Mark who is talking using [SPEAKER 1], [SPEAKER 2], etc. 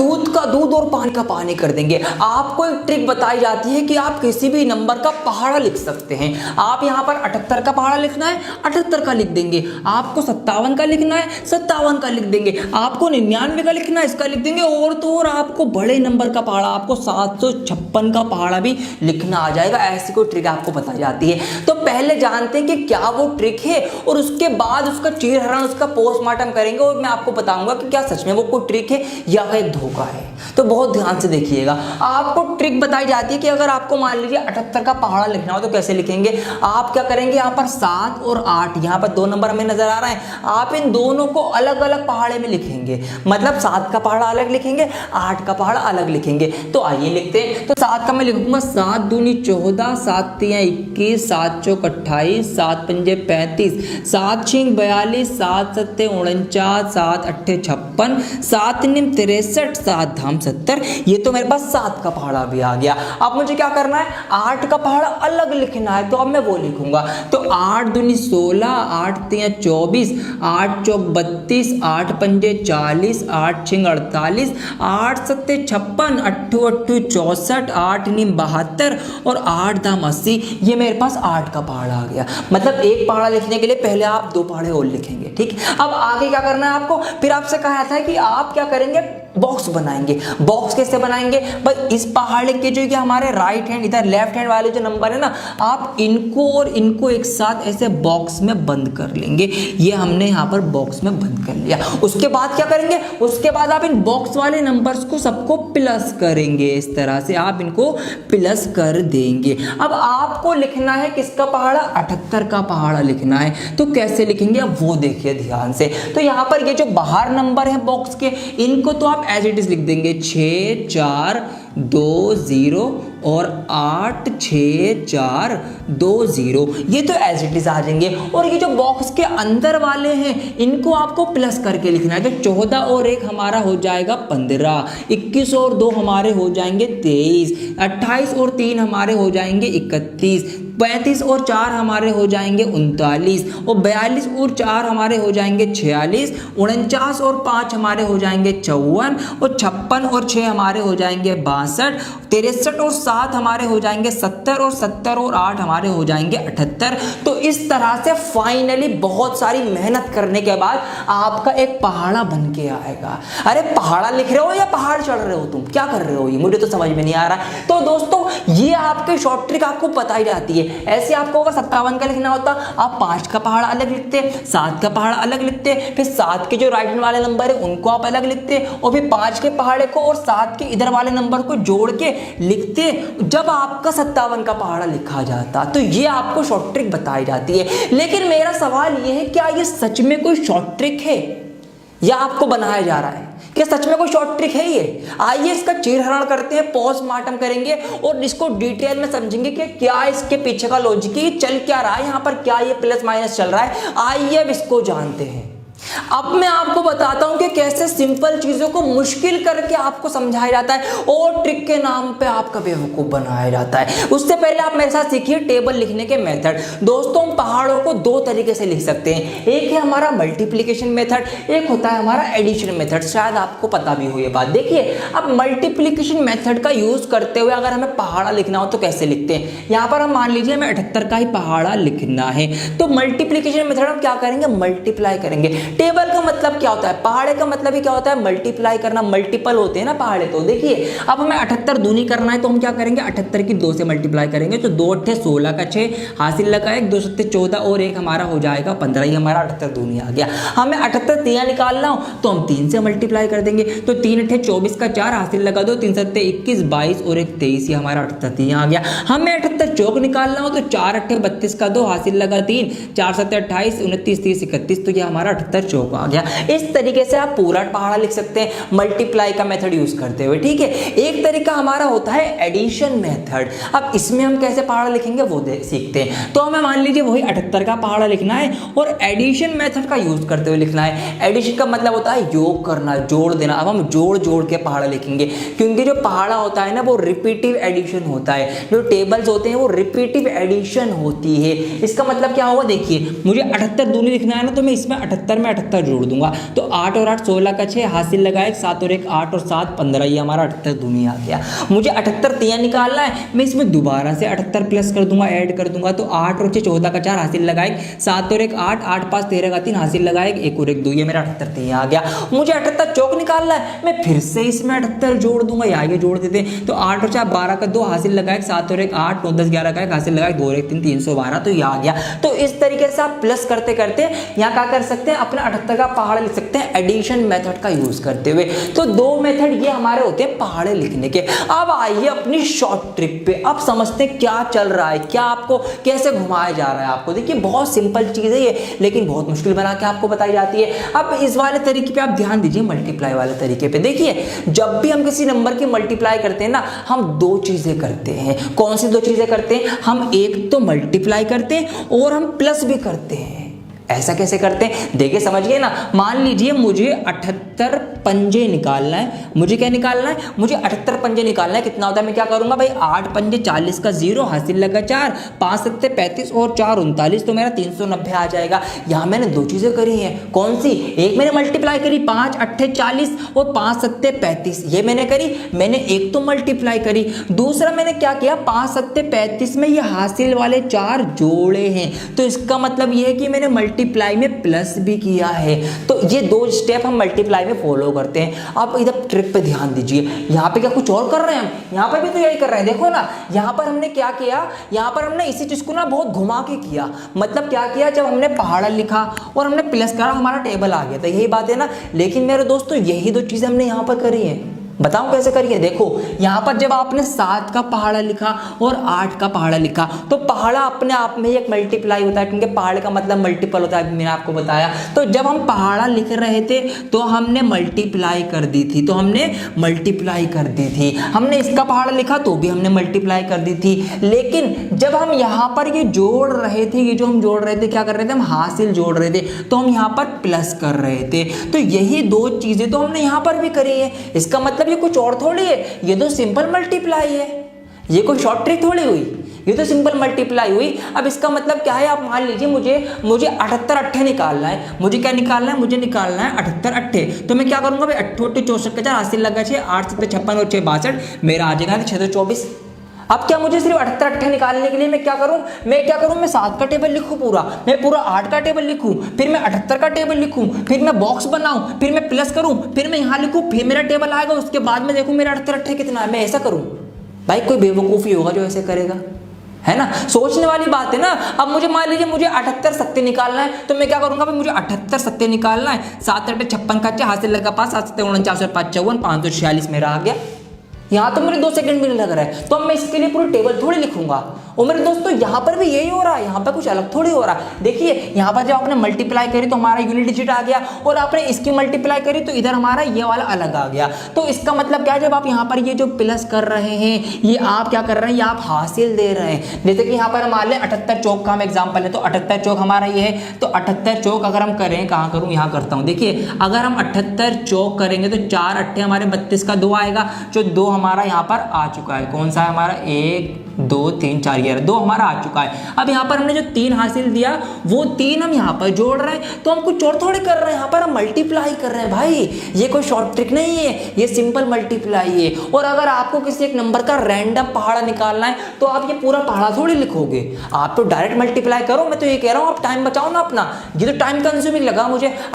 [SPEAKER 1] दूध और पानी का पानी कर देंगे। आपको एक ट्रिक बताई जाती है कि आप किसी भी नंबर का पहाड़ा लिख सकते हैं। आप यहाँ पर 78 का पहाड़ा लिखना है, 78 का लिख देंगे। आपको 57 का लिखना है, 57 का लिख देंगे। आपको 99 का लिखना है, इसका लिख देंगे। और तो और आपको बड़े नंबर का पहाड़ा, आपको 756 का पहाड़ा भी लिखना आ जाएगा। ऐसी कोई ट्रिक आपको बताई जाती है। तो पहले जानते हैं कि क्या वो ट्रिक है, और उसके बाद उसका चीरहरण, उसका पोस्टमार्टम करेंगे, और मैं आपको बताऊंगा कि क्या सच में वो कोई ट्रिक है या एक धोखा है। तो बहुत ध्यान से देखिएगा। आपको ट्रिक बताई जाती है कि अगर आपको मान लीजिए 78 का पहाड़ा लिखना हो तो कैसे लिखेंगे। आप क्या करेंगे, यहाँ पर 7 और 8, यहाँ पर 2 नंबर हमें नजर आ रहा है। आप इन दोनों को अलग अलग पहाड़े में लिखेंगे, मतलब 7 का पहाड़ा अलग लिखेंगे, 8 का पहाड़ा अलग लिखेंगे। तो आइए लिखते हैं। तो 7 का मैं लिखूंगा 7 दूनी 14, 7 तियां 21, 7 चौक 28, 7 पंजे 35, 7 छिंग 42, 7 सत्ते 49, 7 अट्ठे 56, 7 निम 63, 7 धाम 70। ये तो मेरे पास 7 का पहाड़ा भी आ गया। अब मुझे क्या करना है, 8 का पहाड़ा अलग लिखना है। तो अब मैं वो लिखूंगा। तो 8 दूनी 16, 8 तियां 24, 8 चौक 32, 8 पंजे 40, 8 छिंग 48, 8 सत्ते 56, 8 अट्ठू 64, 8 नीम 72 और 8 दाम 80। ये मेरे पास 8 का पहाड़ा आ गया। मतलब एक पहाड़ा लिखने के लिए पहले आप 2 पहाड़े और लिखेंगे। ठीक, अब आगे क्या करना है आपको। फिर आपसे कहा था कि आप क्या करेंगे, बॉक्स बनाएंगे। बॉक्स कैसे बनाएंगे, बस इस पहाड़े के जो ये हमारे राइट हैंड, इधर लेफ्ट हैंड वाले जो नंबर है ना, आप इनको और इनको एक साथ ऐसे बॉक्स में बंद कर लेंगे। ये हमने यहाँ पर बॉक्स में बंद कर लिया। उसके बाद क्या करेंगे, उसके बाद आप इन बॉक्स वाले नंबर्स को सबको प्लस करेंगे। इस तरह से आप इनको प्लस कर देंगे। अब आपको लिखना है किसका पहाड़ा, 78 का पहाड़ा लिखना है। तो कैसे लिखेंगे अब वो देखिए ध्यान से। तो यहाँ पर ये जो बाहर नंबर है बॉक्स के, इनको तो आप एज इट इज लिख देंगे 6 4 2 0 और 8 6 4 2 0। ये तो एज इट इज आ जाएंगे। और ये जो बॉक्स के अंदर वाले हैं इनको आपको प्लस करके लिखना है। तो 14 और 1 हमारा हो जाएगा 15, 21 और 2 हमारे हो जाएंगे 23, 28 और 3 हमारे हो जाएंगे 31, 35 और 4 हमारे हो जाएंगे 39, और 42 और 4 हमारे हो जाएंगे 46, 49 और 5 हमारे हो जाएंगे 54, और 56 और 6 हमारे हो जाएंगे 62, 63 और 7 हमारे हो जाएंगे 70, और 70 और 8 हमारे हो जाएंगे 78। तो इस तरह से फाइनली बहुत सारी मेहनत करने के बाद आपका एक पहाड़ा बन के आएगा। अरे पहाड़ा लिख रहे हो या पहाड़ चढ़ रहे हो, तुम क्या कर रहे हो, ये मुझे तो समझ में नहीं आ रहा। तो दोस्तों ये आपके शॉर्ट ट्रिक आपको बताई जाती है। ऐसे आपको अगर 57 का लिखना होता, आप 5 का पहाड़ा अलग लिखते, 7 का पहाड़ा अलग लिखते, फिर 7 के जो राइट हैंड वाले नंबर है उनको आप अलग लिखते, और फिर 5 के पहाड़े को और 7 के इधर वाले नंबर को जोड़ के लिखते, जब आपका 57 का पहाड़ा लिखा जाता। तो ये आपको शॉर्ट ट्रिक बताई जाती है। लेकिन मेरा सवाल ये है, क्या ये सच में कोई शॉर्ट ट्रिक है या आपको बनाया जा रहा है? क्या सच में कोई शॉर्ट ट्रिक है ये? आइए इसका चीरहरण करते हैं, पोस्टमार्टम करेंगे और इसको डिटेल में समझेंगे कि क्या इसके पीछे का लॉजिक है, चल क्या रहा है यहाँ पर, क्या ये प्लस माइनस चल रहा है। आइए अब इसको जानते हैं। अब मैं आपको बताता हूं कि कैसे सिंपल चीजों को मुश्किल करके आपको समझाया जाता है और ट्रिक के नाम पे आपका बेवकूफ बनाया जाता है। उससे पहले आप मेरे साथ सीखिए टेबल लिखने के मेथड। दोस्तों हम पहाड़ों को 2 तरीके से लिख सकते हैं। एक है हमारा मल्टीप्लिकेशन मेथड, एक होता है हमारा एडिशन मेथड। शायद आपको पता भी हो ये बात। देखिए अब मल्टीप्लिकेशन मेथड का यूज करते हुए अगर हमें पहाड़ा लिखना हो तो कैसे लिखते हैं। यहाँ पर हम मान लीजिए हमें 78 का ही पहाड़ा लिखना है, तो मल्टीप्लिकेशन मेथड हम क्या करेंगे, मल्टीप्लाई करेंगे। टेबल का मतलब क्या होता है, पहाड़े का मतलब ही क्या होता है, मल्टीप्लाई करना। मल्टीपल होते हैं ना पहाड़े। तो देखिए अब हमें 78 दूनी करना है तो हम क्या करेंगे, 78 की 2 से मल्टीप्लाई करेंगे। तो 2 अट्ठे 16 का 6 हासिल लगा 1, 2 सत्ते 14 और 1 हमारा हो जाएगा 15। ही हमारा 78 दूनी आ गया। हमें 78 तियां निकालना हो तो हम 3 से मल्टीप्लाई कर देंगे। तो 3 अट्ठे 24 का 4 हासिल लगा दो, 3 सत्ते 21, 22 और 1 23। ये हमारा 78 तियां आ गया। हमें 78 चौक निकालना हो तो 4 अट्ठे 32 का 2 हासिल लगा 3, 4 सत्ते 28, 29 30 31। तो ये हमारा 78 चौक आ गया। इस तरीके से आप पूरा पहाड़ा लिख सकते हैं मल्टीप्लाई का मेथड यूज करते हुए। ठीक है, एक तरीका हमारा होता है एडिशन मेथड। अब इसमें हम कैसे पहाड़ा लिखेंगे वो सीखते हैं। तो हमें मान लीजिए वही 78 का पहाड़ा लिखना है और एडिशन मेथड का यूज करते हुए लिखना है। एडिशन का मतलब होता है योग करना, जोड़ देना। अब हम जोड़ जोड़ के पहाड़ा लिखेंगे, क्योंकि जो पहाड़ा होता है ना वो रिपीटिव एडिशन होता है। जो टेबल्स होते हैं वो रिपीटिव एडिशन होती है। इसका मतलब क्या होगा, देखिए मुझे 78 दूनी लिखना है ना, तो मैं इसमें 78 मैं 78 जोड़ दूंगा। तो 8 और 8 16 का 6, हासिल लगाए 7 और 1 8 और 7 15, ये हमारा 78 दूनी आ गया। मुझे 78 तिया निकालना है, मैं इसमें दोबारा से 78 प्लस कर दूंगा, ऐड कर दूंगा। तो 8 और 6 14 का 4, हासिल लगाए 7 और 1 8 8 5 13 का 3, हासिल लगाए 1 और 1 2, ये मेरा 78 तिया आ गया। मुझे 78 चौक निकालना है, मैं फिर से इसमें 78 जोड़ दूंगा, या आगे जोड़ देते हैं। तो 8 और 4 12 का 2, हासिल लगाए 7 और 1 8 9 10 11 का 1, हासिल लगाए 2 और 1 3 312, तो ये आ गया। तो इस तरीके से आप प्लस करते करते यहाँ क्या कर सकते हैं, अपना 78 का पहाड़ा लिख सकते हैं एडिशन मेथड का यूज करते हुए। तो दो मेथड ये हमारे होते हैं पहाड़े लिखने के। अब आइए अपनी शॉर्ट ट्रिक पे, अब समझते हैं क्या चल रहा है, क्या आपको कैसे घुमाया जा रहा है। आपको देखिए बहुत सिंपल चीज है ये, लेकिन बहुत मुश्किल बना के आपको बताई जाती है। अब इस वाले तरीके पे आप ध्यान दीजिए, मल्टीप्लाई वाले तरीके पे। देखिए जब भी हम किसी नंबर की मल्टीप्लाई करते हैं ना, हम दो चीजें करते हैं। कौन सी दो चीजें करते हैं? हम एक तो मल्टीप्लाई करते हैं और हम प्लस भी करते हैं। ऐसा कैसे करते हैं देखिए, समझिए ना। मान लीजिए मुझे 78 पंजे निकालना है। मुझे क्या निकालना है? मुझे 78 पंजे निकालना है। कितना होता है? मैं क्या करूंगा भाई, 8 पंजे 40 का 0, हासिल लगा 4, 5 सत्ते 35 और 4 39, तो मेरा 390 आ जाएगा। यहाँ मैंने दो चीजें करी हैं। कौन सी? एक मैंने मल्टीप्लाई करी, 5 8 40 और 5 सत्ते 35, ये मैंने करी। मैंने एक तो मल्टीप्लाई करी, दूसरा मैंने क्या किया, 5 सत्ते 35 में ये हासिल वाले 4 जोड़े हैं। तो इसका मतलब ये है कि मैंने मल्टीप्लाई में प्लस भी किया है। तो ये दो स्टेप हम मल्टीप्लाई में फॉलो करते हैं। आप इधर ट्रिक पे ध्यान दीजिए। यहाँ पे क्या कुछ और कर रहे हैं हम? यहाँ पर भी तो यही कर रहे हैं। देखो ना, यहाँ पर हमने क्या किया, यहाँ पर हमने इसी चीज को ना बहुत घुमा के किया। मतलब क्या किया, जब हमने पहाड़ा लिखा और हमने प्लस करा, हमारा टेबल आ गया था। यही बात है ना। लेकिन मेरे दोस्तों यही दो चीजें हमने यहाँ पर करी है। बताऊं कैसे करिए? देखो यहाँ पर जब आपने 7 का पहाड़ा लिखा और 8 का पहाड़ा लिखा, तो पहाड़ा अपने आप में एक मल्टीप्लाई होता है, क्योंकि पहाड़े का मतलब मल्टीपल होता है, मैंने आपको बताया। तो जब हम पहाड़ा लिख रहे थे तो हमने मल्टीप्लाई कर दी थी, हमने इसका पहाड़ा लिखा तो भी हमने मल्टीप्लाई कर दी थी। लेकिन जब हम यहाँ पर ये जोड़ रहे थे, ये जो हम जोड़ रहे थे, क्या कर रहे थे, हम हासिल जोड़ रहे थे, तो हम यहाँ पर प्लस कर रहे थे। तो यही दो चीजें तो हमने यहाँ पर भी करी है। इसका मतलब ये कुछ और थोड़ी है, ये तो सिंपल मल्टीप्लाई है। ये कोई शॉर्ट ट्रिक थोड़ी हुई, ये तो सिंपल मल्टीप्लाई हुई। अब इसका मतलब क्या है, आप मान लीजिए मुझे 78 अट्ठे निकालना है। मुझे क्या निकालना है? मुझे निकालना है 78 अट्ठे। तो मैं क्या करूंगा भाई, 8 8 64 का 4, हासिल लगा 6, 8 7 56 और 6 62, मेरा आ जाएगा 6 24। अब क्या मुझे सिर्फ 78 अट्ठे निकालने के लिए मैं क्या करूं, मैं 7 का टेबल लिखूं, मैं पूरा 8 का टेबल लिखूं, फिर मैं 78 का टेबल लिखूं, फिर मैं बॉक्स बनाऊं, फिर मैं प्लस करूं, फिर मैं यहां लिखूं, फिर मेरा टेबल आएगा, उसके बाद में देखूं मेरा 78 अट्ठे कितना है। मैं ऐसा करूं? भाई कोई बेवकूफ़ी होगा जो ऐसे करेगा, है ना। सोचने वाली बात है ना। अब मुझे मान लीजिए मुझे 78 सत्ते निकालना है, तो मैं क्या करूंगा भाई, मुझे 78 सत्ते निकालना है। 7 8 56 का 4, हासिल लगा 5, 7 7 49 और 5 54, 546 मेरा आ गया। यहाँ तो मेरे 2 सेकंड भी नहीं लग रहा है। तो अब मैं इसके लिए पूरी टेबल थोड़ी लिखूंगा। और मेरे दोस्तों यहाँ पर भी यही हो रहा है, यहाँ पर कुछ अलग थोड़ी हो रहा है। देखिए यहाँ पर जब आपने मल्टीप्लाई करी तो हमारा यूनिट डिजिट आ गया, और आपने इसकी मल्टीप्लाई करी तो इधर हमारा ये वाला अलग आ गया। तो इसका मतलब क्या है, जब आप यहाँ पर ये जो प्लस कर रहे हैं, ये आप क्या कर रहे हैं, ये आप हासिल दे रहे हैं। जैसे कि यहाँ पर मान लें 78 चौक का हम एग्जाम्पल है, तो 78 चौक हमारा ये है। तो 78 चौक अगर हम करें, कहाँ करूँ, यहाँ करता हूँ। देखिए अगर हम 78 चौक करेंगे तो 4 अट्ठे हमारे 32 का 2 आएगा, जो 2 हमारा यहाँ पर आ चुका है। कौन सा है हमारा? 1 2 3 4 11, 2 हमारा आ चुका है। अब यहाँ पर हमने जो 3 हासिल दिया, वो 3 हम यहाँ पर जोड़ रहे हैं। तो हम कुछ और थोड़ी कर रहे हैं, यहाँ पर हम मल्टीप्लाई कर रहे हैं। भाई ये कोई शॉर्ट ट्रिक नहीं है, ये सिंपल मल्टीप्लाई है। और अगर आपको किसी एक नंबर का रैंडम पहाड़ा निकालना है, तो आप ये पूरा पहाड़ा थोड़ी लिखोगे, आप तो डायरेक्ट मल्टीप्लाई करो। मैं तो ये कह रहा हूँ आप टाइम बचाओ ना अपना, ये तो टाइम कंज्यूमिंग लगा मुझे।